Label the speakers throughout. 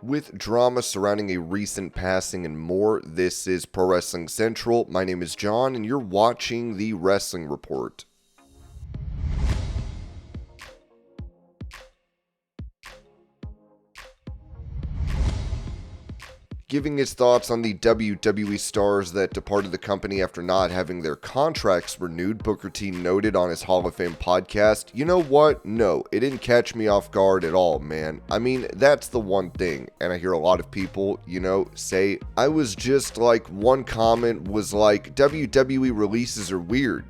Speaker 1: With drama surrounding a recent passing and more, this is Pro Wrestling Central. My name is John, and you're watching the Wrestling Report. Giving his thoughts on the WWE stars that departed the company after not having their contracts renewed, Booker T noted on his Hall of Fame podcast, "You know what? No, it didn't catch me off guard at all, man. I mean, that's the one thing." And I hear a lot of people, say, I was just like, one comment was like, WWE releases are weird,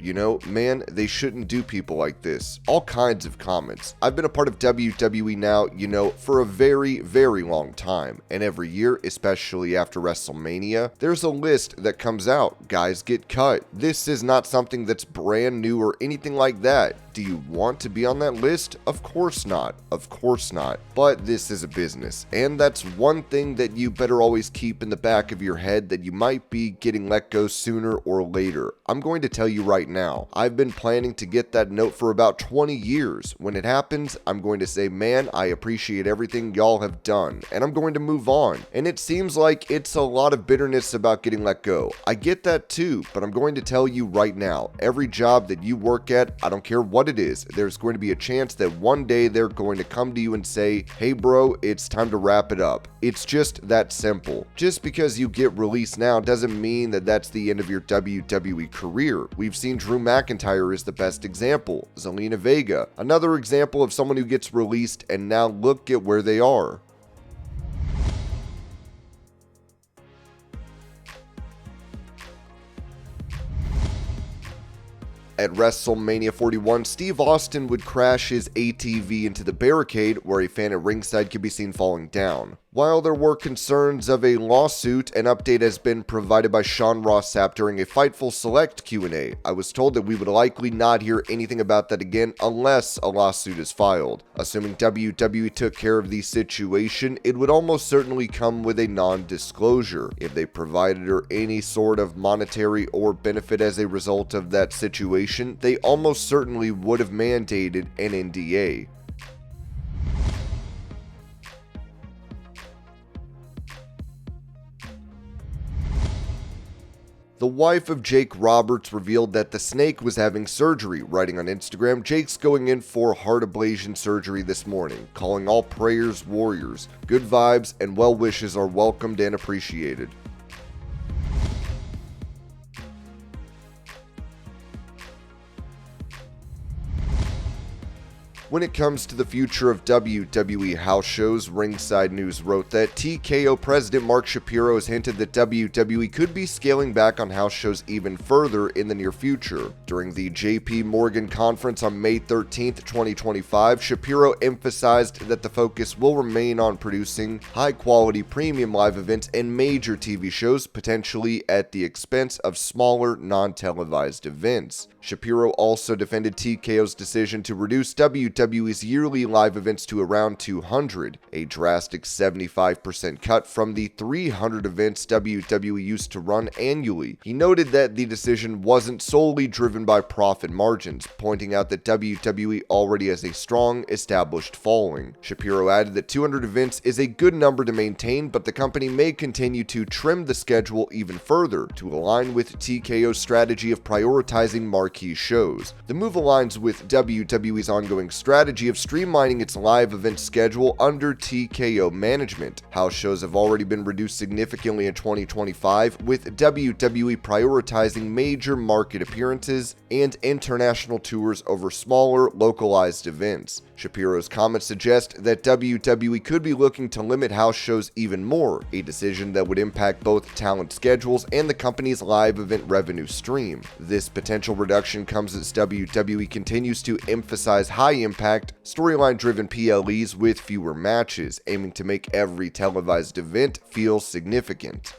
Speaker 1: man, they shouldn't do people like this. All kinds of comments. I've been a part of WWE now, for a very, very long time. And every year, especially after WrestleMania, there's a list that comes out. Guys get cut. This is not something that's brand new or anything like that. Do you want to be on that list? Of course not. Of course not. But this is a business, and that's one thing that you better always keep in the back of your head, that you might be getting let go sooner or later. I'm going to tell you right now, I've been planning to get that note for about 20 years. When it happens, I'm going to say, man, I appreciate everything y'all have done, and I'm going to move on. And it seems like it's a lot of bitterness about getting let go. I get that too, but I'm going to tell you right now, every job that you work at, I don't care what it is, there's going to be a chance that one day they're going to come to you and say, hey bro, it's time to wrap it up. It's just that simple. Just because you get released now doesn't mean that that's the end of your WWE career. We've seen Drew McIntyre is the best example. Zelina Vega, another example of someone who gets released and now look at where they are. At WrestleMania 41, Steve Austin would crash his ATV into the barricade, where a fan at ringside could be seen falling down. While there were concerns of a lawsuit, an update has been provided by Sean Ross Sapp during a Fightful Select Q&A. I was told that we would likely not hear anything about that again unless a lawsuit is filed. Assuming WWE took care of the situation, it would almost certainly come with a non-disclosure. If they provided her any sort of monetary or benefit as a result of that situation, they almost certainly would have mandated an NDA. The wife of Jake Roberts revealed that the Snake was having surgery, writing on Instagram, "Jake's going in for heart ablation surgery this morning, calling all prayers warriors. Good vibes and well wishes are welcomed and appreciated." When it comes to the future of WWE house shows, Ringside News wrote that TKO president Mark Shapiro has hinted that WWE could be scaling back on house shows even further in the near future. During the JP Morgan conference on May 13, 2025, Shapiro emphasized that the focus will remain on producing high-quality premium live events and major TV shows, potentially at the expense of smaller, non-televised events. Shapiro also defended TKO's decision to reduce WWE's yearly live events to around 200, a drastic 75% cut from the 300 events WWE used to run annually. He noted that the decision wasn't solely driven by profit margins, pointing out that WWE already has a strong, established following. Shapiro added that 200 events is a good number to maintain, but the company may continue to trim the schedule even further to align with TKO's strategy of prioritizing marquee shows. The move aligns with WWE's ongoing strategy of streamlining its live event schedule under TKO management. House shows have already been reduced significantly in 2025, with WWE prioritizing major market appearances and international tours over smaller, localized events. Shapiro's comments suggest that WWE could be looking to limit house shows even more, a decision that would impact both talent schedules and the company's live event revenue stream. This potential reduction comes as WWE continues to emphasize high-impact, storyline-driven PLEs with fewer matches, aiming to make every televised event feel significant.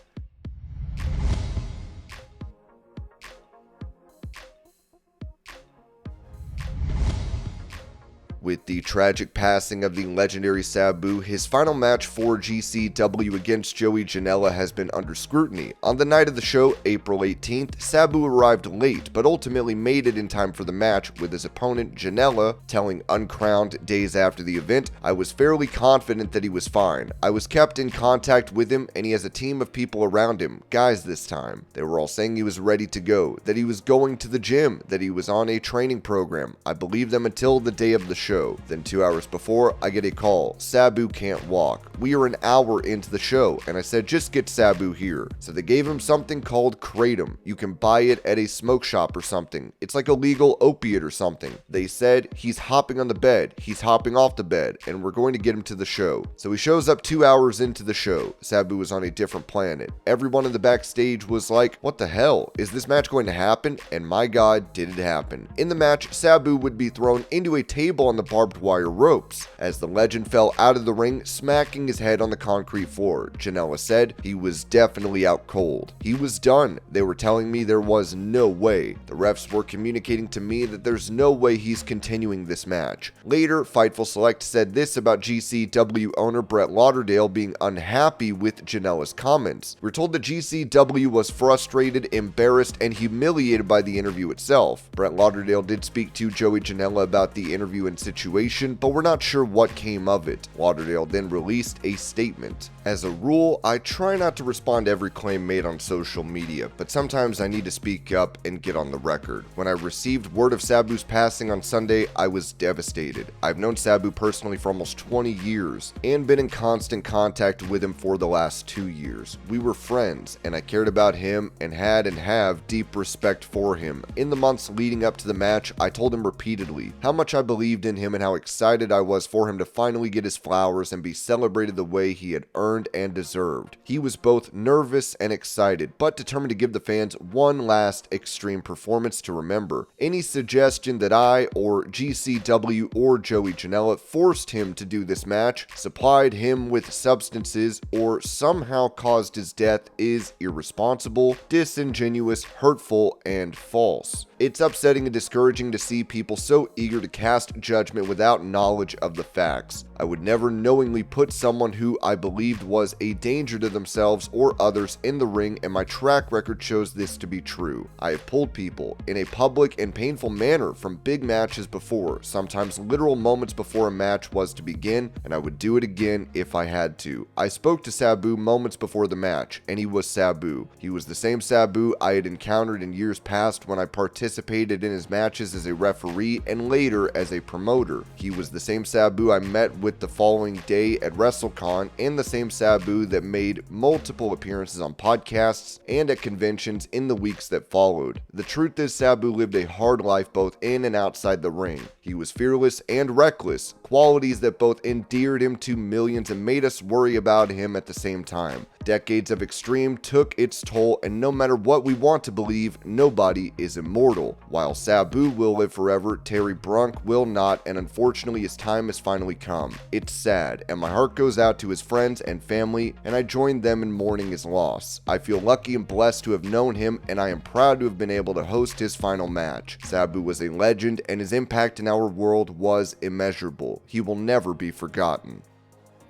Speaker 1: With the tragic passing of the legendary Sabu, his final match for GCW against Joey Janela has been under scrutiny. On the night of the show, April 18th, Sabu arrived late, but ultimately made it in time for the match, with his opponent Janela telling Uncrowned days after the event, "I was fairly confident that he was fine. I was kept in contact with him, and he has a team of people around him, guys this time. They were all saying he was ready to go, that he was going to the gym, that he was on a training program. I believed them until the day of the show. Then 2 hours before, I get a call. Sabu can't walk. We are an hour into the show, and I said, just get Sabu here. So they gave him something called Kratom. You can buy it at a smoke shop or something. It's like a legal opiate or something. They said, he's hopping on the bed, he's hopping off the bed, and we're going to get him to the show. So he shows up 2 hours into the show. Sabu was on a different planet. Everyone in the backstage was like, what the hell? Is this match going to happen? And my God, did it happen. In the match, Sabu would be thrown into a table on the barbed wire ropes as the legend fell out of the ring, smacking his head on the concrete floor. Janela said he was definitely out cold. He was done. They were telling me there was no way. The refs were communicating to me that there's no way he's continuing this match. Later, Fightful Select said this about GCW owner Brett Lauderdale being unhappy with Janela's comments. We're told that GCW was frustrated, embarrassed, and humiliated by the interview itself. Brett Lauderdale did speak to Joey Janela about the interview and situation, but we're not sure what came of it. Lauderdale then released a statement. As a rule, I try not to respond to every claim made on social media, but sometimes I need to speak up and get on the record. When I received word of Sabu's passing on Sunday, I was devastated. I've known Sabu personally for almost 20 years and been in constant contact with him for the last 2 years. We were friends, and I cared about him and had and have deep respect for him. In the months leading up to the match, I told him repeatedly how much I believed in him and how excited I was for him to finally get his flowers and be celebrated the way he had earned and deserved. He was both nervous and excited, but determined to give the fans one last extreme performance to remember. Any suggestion that I or GCW or Joey Janela forced him to do this match, supplied him with substances, or somehow caused his death is irresponsible, disingenuous, hurtful, and false. It's upsetting and discouraging to see people so eager to cast judgment without knowledge of the facts. I would never knowingly put someone who I believed was a danger to themselves or others in the ring, and my track record shows this to be true. I have pulled people in a public and painful manner from big matches before, sometimes literal moments before a match was to begin, and I would do it again if I had to. I spoke to Sabu moments before the match, and he was Sabu. He was the same Sabu I had encountered in years past when I participated in his matches as a referee and later as a promoter. He was the same Sabu I met with the following day at WrestleCon, and the same Sabu that made multiple appearances on podcasts and at conventions in the weeks that followed. The truth is, Sabu lived a hard life both in and outside the ring. He was fearless and reckless, qualities that both endeared him to millions and made us worry about him at the same time. Decades of extreme took its toll, and no matter what we want to believe, nobody is immortal. While Sabu will live forever, Terry Brunk will not, and unfortunately his time has finally come. It's sad, and my heart goes out to his friends and family, and I join them in mourning his loss. I feel lucky and blessed to have known him, and I am proud to have been able to host his final match. Sabu was a legend, and his impact in our world was immeasurable. He will never be forgotten.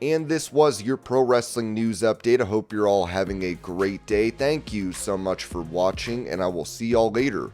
Speaker 1: And this was your pro wrestling news update. I hope you're all having a great day. Thank you so much for watching, and I will see y'all later.